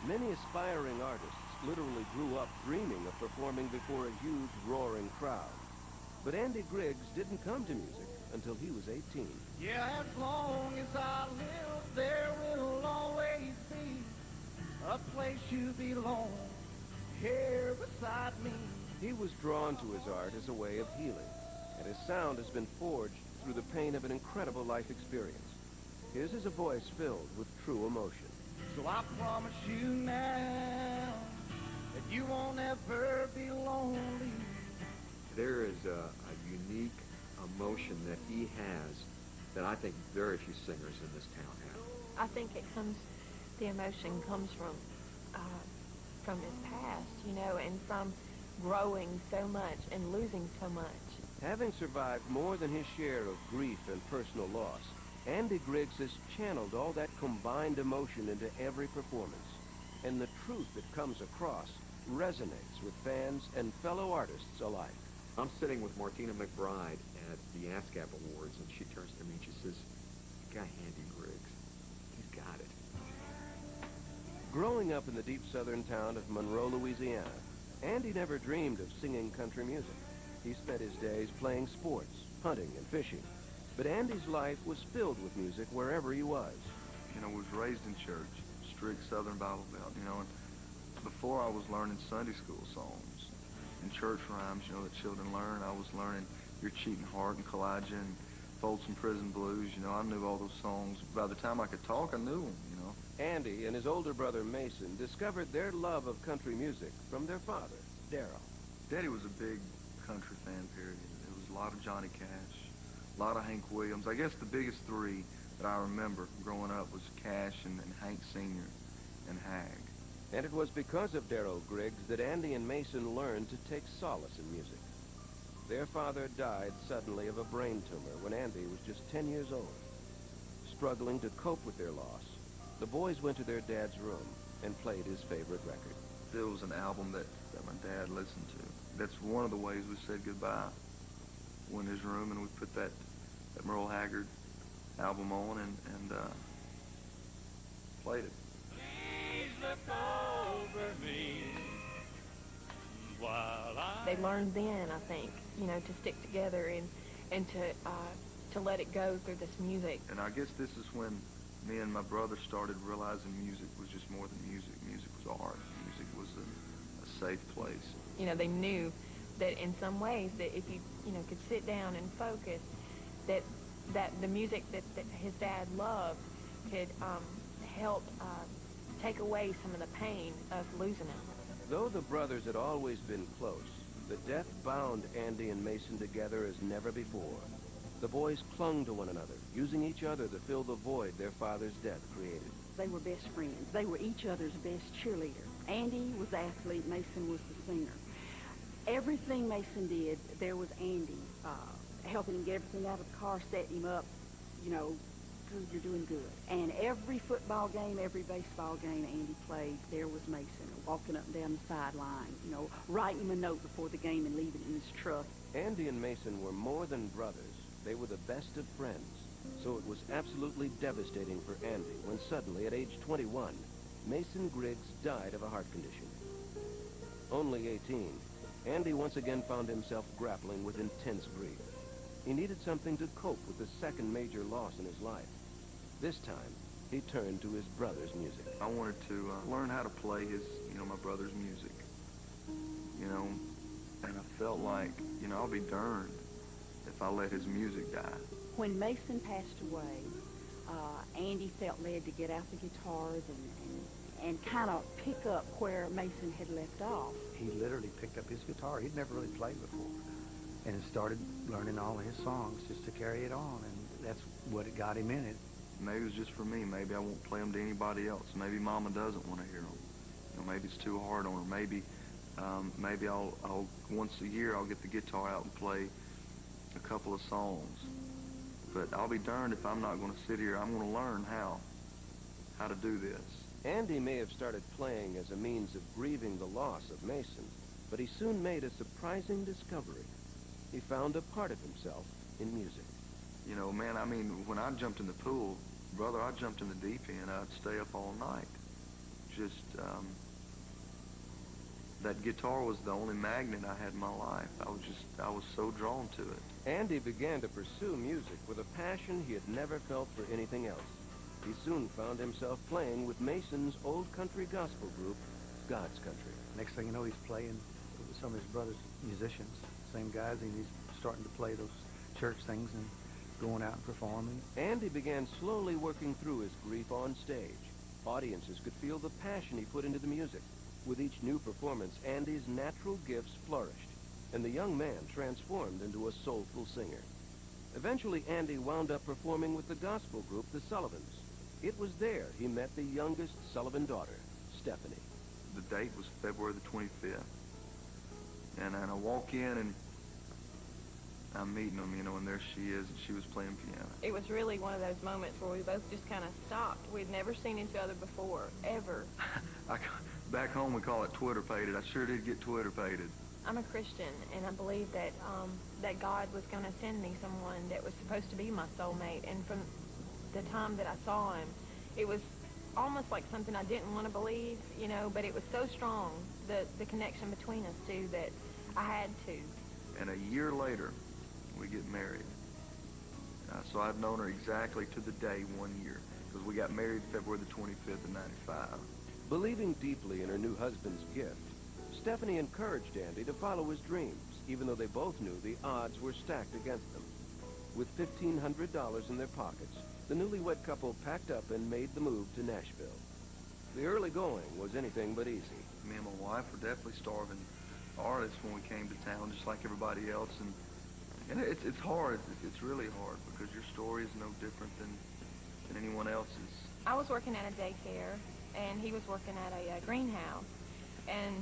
Many aspiring artists literally grew up dreaming of performing before a huge, roaring crowd. But Andy Griggs didn't come to music until he was 18. Yeah, as long as I live, there will always be a place you belong here beside me. He was drawn to his art as a way of healing, and his sound has been forged through the pain of an incredible life experience. His is a voice filled with true emotion. So I promise you now that you won't ever be lonely. There is a unique emotion that he has that I think very few singers in this town have. I think the emotion comes from his past, you know, and from growing so much and losing so much. Having survived more than his share of grief and personal loss, Andy Griggs has channeled all that combined emotion into every performance. And the truth that comes across resonates with fans and fellow artists alike. I'm sitting with Martina McBride at the ASCAP Awards, and she turns to me and she says, "You got Andy Griggs. He's got it." Growing up in the deep southern town of Monroe, Louisiana, Andy never dreamed of singing country music. He spent his days playing sports, hunting, and fishing. But Andy's life was filled with music wherever he was. You know, was raised in church, strict Southern Bible Belt, you know, and before I was learning Sunday school songs and church rhymes, you know, that children learn, I was learning Your Cheating Heart and Kalijah and Folsom Prison Blues. You know, I knew all those songs. By the time I could talk, I knew them, you know. Andy and his older brother Mason discovered their love of country music from their father, Darrell. Daddy was a big country fan, period. There was a lot of Johnny Cash, a lot of Hank Williams. I guess the biggest three that I remember growing up was Cash and Hank Sr. and Hag. And it was because of Darrell Griggs that Andy and Mason learned to take solace in music. Their father died suddenly of a brain tumor when Andy was just 10 years old. Struggling to cope with their loss, the boys went to their dad's room and played his favorite record. It was an album that my dad listened to. That's one of the ways we said goodbye. Went in his room and we put that Merle Haggard album on and played it. Please look over me while They learned then, I think, you know, to stick together and to let it go through this music. And I guess this is when me and my brother started realizing music was just more than music. Music was art. Music was a safe place. You know, they knew that in some ways that if you know, could sit down and focus, that the music that his dad loved could help take away some of the pain of losing him. Though the brothers had always been close, the death bound Andy and Mason together as never before. The boys clung to one another, using each other to fill the void their father's death created. They were best friends. They were each other's best cheerleader. Andy was the athlete, Mason was the singer. Everything Mason did, there was Andy helping him get everything out of the car, setting him up, you know, you're doing good. And every football game, every baseball game Andy played, there was Mason walking up and down the sideline, you know, writing him a note before the game and leaving it in his truck. Andy and Mason were more than brothers. They were the best of friends. So it was absolutely devastating for Andy when suddenly, at age 21, Mason Griggs died of a heart condition. Only 18, Andy once again found himself grappling with intense grief. He needed something to cope with the second major loss in his life. This time, he turned to his brother's music. I wanted to learn how to play my brother's music, you know, and I felt like, you know, I'll be darned if I let his music die. When Mason passed away, Andy felt led to get out the guitars and kind of pick up where Mason had left off. He literally picked up his guitar. He'd never really played before, and started learning all of his songs just to carry it on, and that's what it got him in it. Maybe it's just for me. Maybe I won't play them to anybody else. Maybe Mama doesn't want to hear them. You know, maybe it's too hard on her. Maybe I'll once a year I'll get the guitar out and play a couple of songs. But I'll be darned if I'm not going to sit here. I'm going to learn how to do this. Andy may have started playing as a means of grieving the loss of Mason, but he soon made a surprising discovery. He found a part of himself in music. You know, man, I mean, when I jumped in the pool, brother, I jumped in the deep end. I'd stay up all night, just, that guitar was the only magnet I had in my life. I was so drawn to it. Andy began to pursue music with a passion he had never felt for anything else. He soon found himself playing with Mason's old country gospel group, God's Country. Next thing you know, he's playing with some of his brother's musicians, same guys, and he's starting to play those church things and going out and performing. Andy began slowly working through his grief on stage. Audiences could feel the passion he put into the music. With each new performance, Andy's natural gifts flourished, and the young man transformed into a soulful singer. Eventually, Andy wound up performing with the gospel group, the Sullivans. It was there he met the youngest Sullivan daughter, Stephanie. The date was February the 25th. And I walk in and I'm meeting them, and there she is, and she was playing piano. It was really one of those moments where we both just kind of stopped. We'd never seen each other before, ever. Back home we call it Twitter-pated. I sure did get Twitter-pated. I'm a Christian, and I believe that that God was going to send me someone that was supposed to be my soulmate. And from the time that I saw him, it was almost like something I didn't want to believe, but it was so strong, the connection between us two, that I had to. And a year later, we get married. So I've known her exactly to the day 1 year, because we got married February the 25th of 95. Believing deeply in her new husband's gift, Stephanie encouraged Andy to follow his dreams, even though they both knew the odds were stacked against them. With $1,500 in their pockets, the newlywed couple packed up and made the move to Nashville. The early going was anything but easy. Me and my wife were definitely starving artists when we came to town, just like everybody else. And it's hard. It's really hard, because your story is no different than anyone else's. I was working at a daycare, and he was working at a greenhouse. And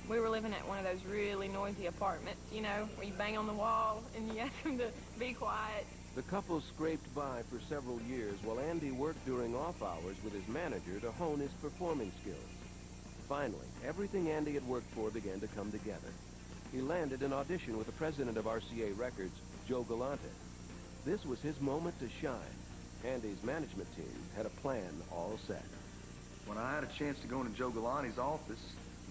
we were living at one of those really noisy apartments, where you bang on the wall and you ask them to be quiet. The couple scraped by for several years while Andy worked during off hours with his manager to hone his performing skills. Finally, everything Andy had worked for began to come together. He landed an audition with the president of RCA Records, Joe Galante. This was his moment to shine. Andy's management team had a plan all set. When I had a chance to go into Joe Galante's office,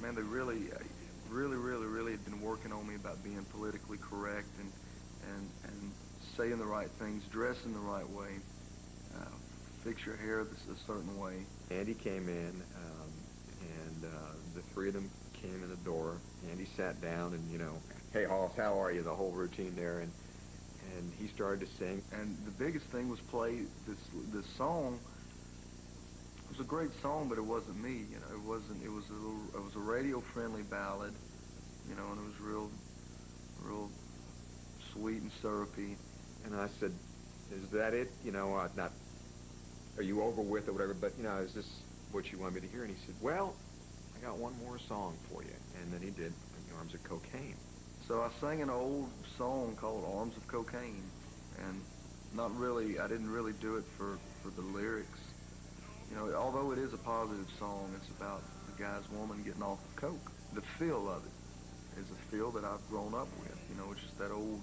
man, they really had been working on me about being politically correct and saying the right things, dressing the right way, fix your hair a certain way. Andy came in, and the three of them came in the door. Andy sat down and, hey, Hoss, how are you? The whole routine there. And he started to sing. And the biggest thing was play this song. It was a great song, but it wasn't me. It wasn't. It was a radio-friendly ballad, and it was real sweet and syrupy. And I said, "Is that it? Not. Are you over with or whatever? But is this what you want me to hear?" And he said, "Well, I got one more song for you." And then he did "Arms of Cocaine." So I sang an old song called "Arms of Cocaine," and I didn't really do it for the lyrics. Although it is a positive song, it's about the guy's woman getting off of coke. The feel of it is a feel that I've grown up with. It's just that old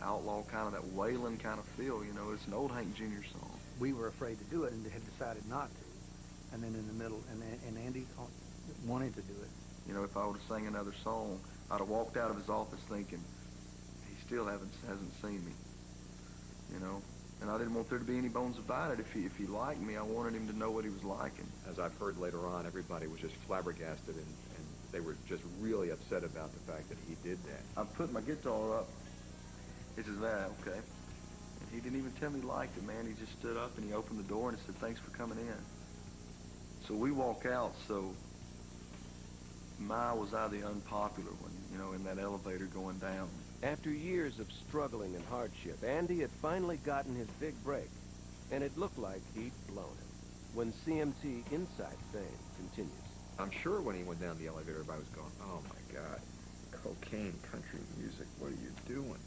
outlaw kind of, that wailing kind of feel. It's an old Hank Jr. song. We were afraid to do it and had decided not to. And then in the middle, and Andy wanted to do it. If I would have sang another song, I'd have walked out of his office thinking, he still hasn't seen me. And I didn't want there to be any bones about it. If he liked me, I wanted him to know what he was liking. As I've heard later on, everybody was just flabbergasted, and they were just really upset about the fact that he did that. I put my guitar up. He says, okay. And he didn't even tell me he liked it, man. He just stood up and he opened the door and he said, "Thanks for coming in." So we walk out, so was I the unpopular one, in that elevator going down. After years of struggling and hardship, Andy had finally gotten his big break, and it looked like he'd blown it. When CMT Inside Fame continues. I'm sure when he went down the elevator, everybody was going, "Oh my God, cocaine, country music, what are you doing?"